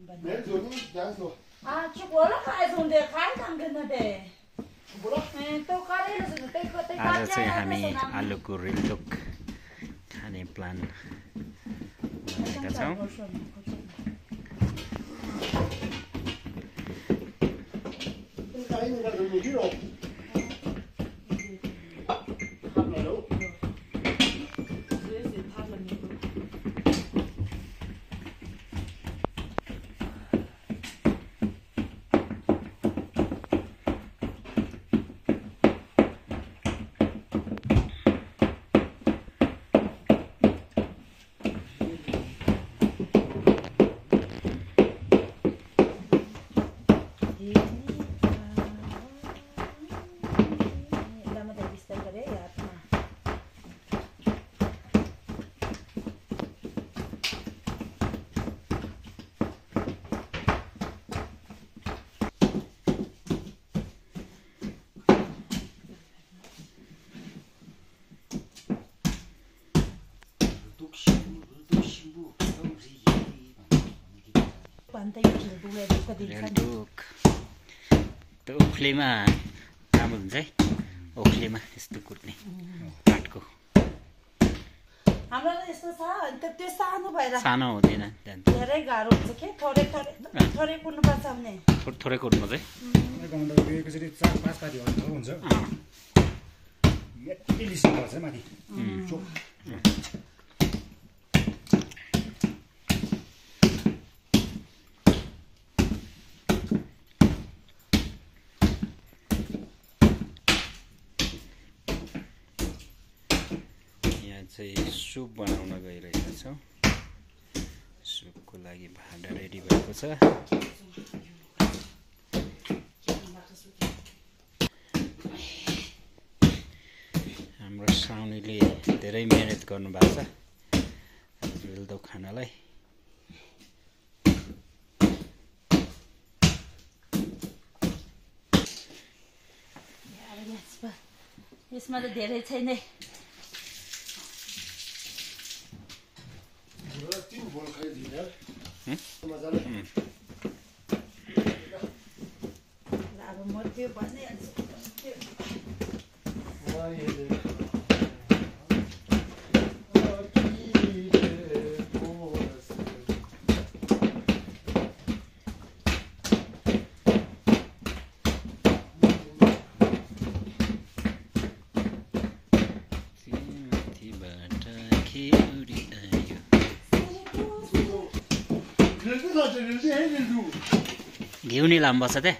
आज चाहिँ हामी आलुको रिल्टोक खाने प्लान बनाएका छौँ। त्यो ओखलीमा राम्रो हुन्छ है, ओखलीमा यस्तो कुट्ने काठको। हाम्रो यस्तो छ अनि त्यो सानो भएर सानो हुँदैन, धेरै गाह्रो हुन्छ के, थोरै कुट्नु पर्छ भने थोरै कुट्नु चाहिँ एकचोटि 4-5 पाती हुन्छ यति लिसिङ गर्छ माथि चोक। चाहिँ सुप बनाउन गइरहेका छौँ। सुपको लागि भाँडा रेडी भएको छ। हाम्रो साउनीले धेरै मेहनत गर्नुभएको छ रिल्टोक खानालाई। यसमा त धेरै छैन। अब म त्यो भनिहाल्छु। घिउ नि लाम बस्छ ते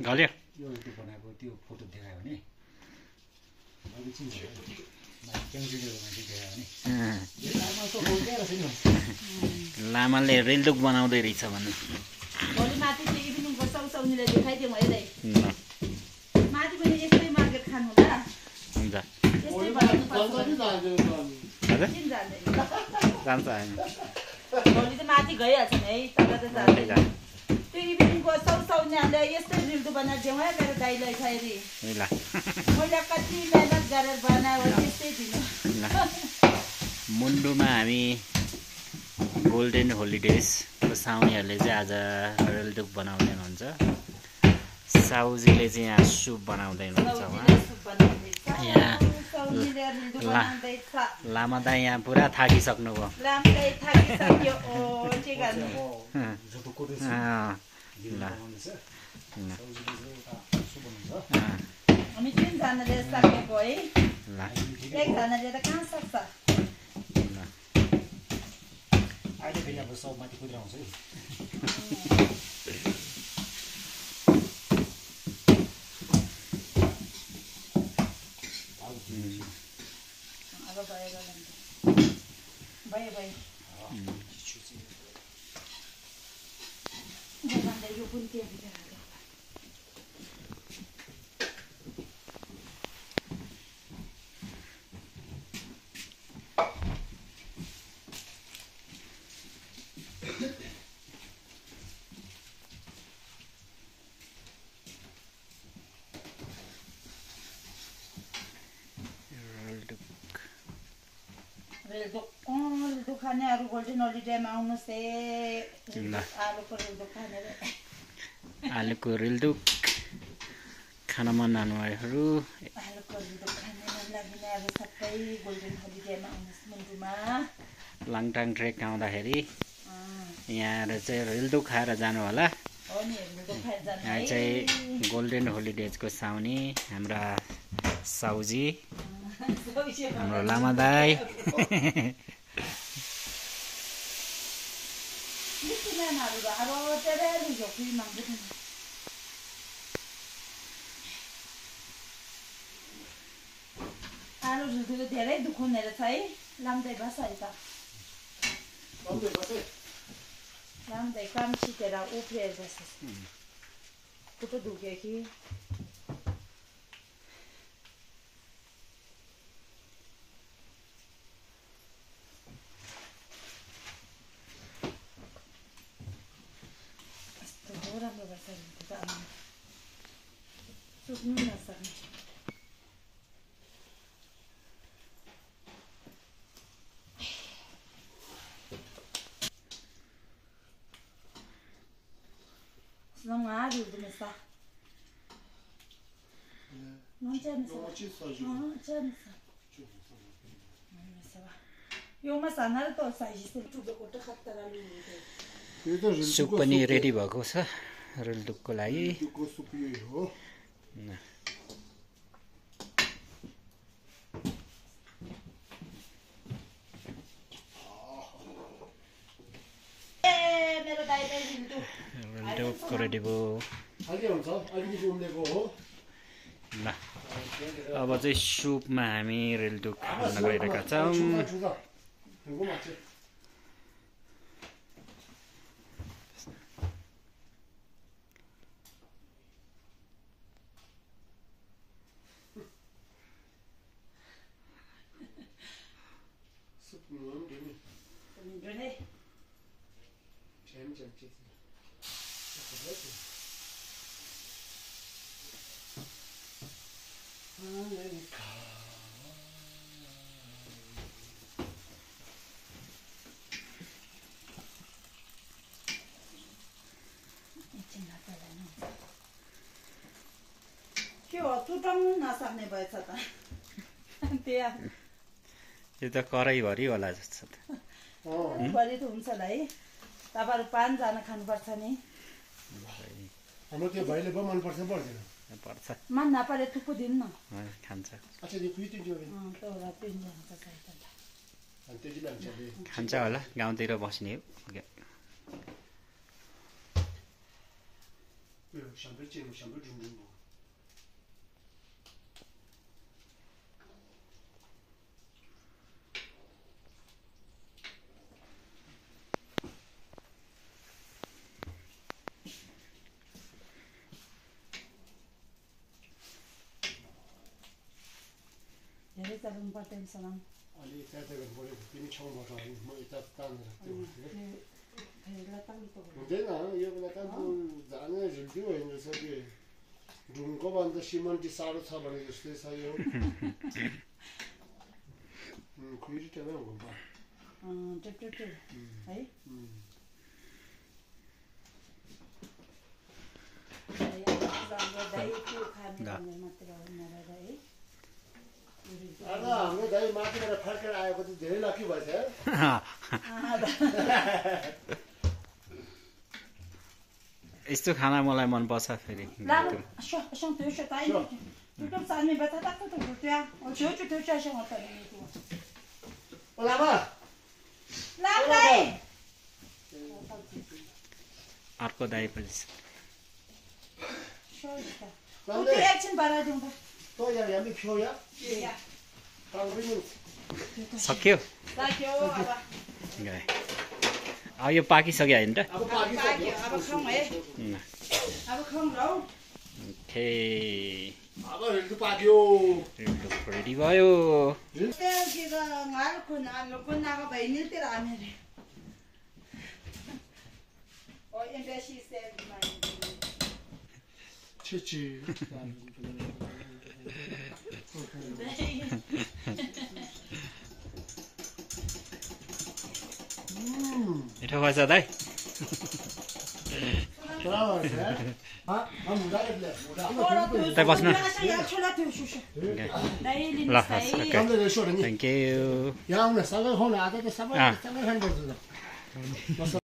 गल्यो बनाएको त्यो फोटो देखायो भने लामाले रिल्टोक बनाउँदै रहेछ भन्नु। माथि गइहाल्छ नि है, त्यो इभिनिङको सौसौनीहरूले यस्तै रिल्टोक बनाएर देऊ है मेरो दाइलाई फेरि। मैले कति मेहनत गरेर बनायो त्यस्तै दिनु। मुन्डुमा हामी गोल्डन होलिडेजको साउनीहरूले चाहिँ आज रिल्टोक बनाउँदै हुनुहुन्छ। साउजीले चाहिँ यहाँ सुप बनाउँदै हुनुहुन्छ। यहाँ लामा दाइ यहाँ पुरा थाकिसक्नुभयो। हामी 3 जनाले सकेको है, 1 जनाले त कहाँ सक्छ। अहिले फेरि अब सब माथि कुद्रा हुन्छ है। अब भयो भयो यो पनि त्यो भित्र रेलदो खाने अरू गोल्डन होलिडेमा आउनुहोस् है आलुको रेलदो खाने आलुको रेलदुक खान मन नआउनेहरू आलुको रेलदो खाने मन लाग्ने अब सबै गोल्डन होलिडेमा आउनुहोस् मुन्टुमा लाङटाङ ट्रेक आउँदाखेरि यहाँ आएर चाहिँ रेलदुक खाएर जानु होला हो नि रेलदो खाएर जानु यहाँ चाहिँ गोल्डन होलिडेजको साउनी हाम्रा साउजी हाम्रो लामा दाई आलु झुल्दुको धेरै दुखाउने रहेछ है लाम्दै बस है त लाम्दै काम छिटेर उफ्रिएर बस्छ खुट्टो दुख्यो कि राम्रो गर्छ सुत्नु नसक्ने Não há dúvida, mas tá. Não tinha soup पनि रेडी भएको छ रेलदुकको लागि रेलदुकको रेडी भयो ल अब चाहिँ सुपमा हामी रेलदुक खान गइरहेका छौँ तुटाउनु नसक्ने भएछ त त्यहाँ यो त कराईभरि होला जस्तो त भरि त हुन्छ होला है तपाईँहरू 5 जना खानुपर्छ नि हाम्रो त्यो भाइले पो मन पर्छ पर्दैन पर्छ मन नपरे थुप्पो दिनु न खान्छ अच्छा त्यो पिटी दियो खान्छ होला गाउँतिर बस्ने हो धेरै चलाउनु पर्दैन सलाम अलि यता गर्नुपर्यो तिमी छाउबाट म यता तानेर हुँदैन यो बेला त जाने झुल्क्यो होइन रहेछ कि ढुङ्गो भन्दा सिमन्टी साह्रो छ भने जस्तै छ यो खुइरी टेमै हुँदा है हाम्रो दाइ माथिबाट फर्केर आएको चाहिँ धेरै लकी भएछ यस्तो खाना मलाई मनपर्छ फेरि अर्को दाइ पनि एकछिन बाह्र दिउँ त तो यहाँ हामी फियो या सक्यो राख्यो अब गए अब यो पाकिसक्यो होइन र पाक्यो अब खाउँ है अब खाउँ ल ओके अब हिल्दु पाक्यो रेडी भयो छिछि मिठो भएछ दाइ त्यहाँ बस्नु ल थ्याङ्क यू यहाँ आउन सबै खाउन आज त सबै खानुपर्छ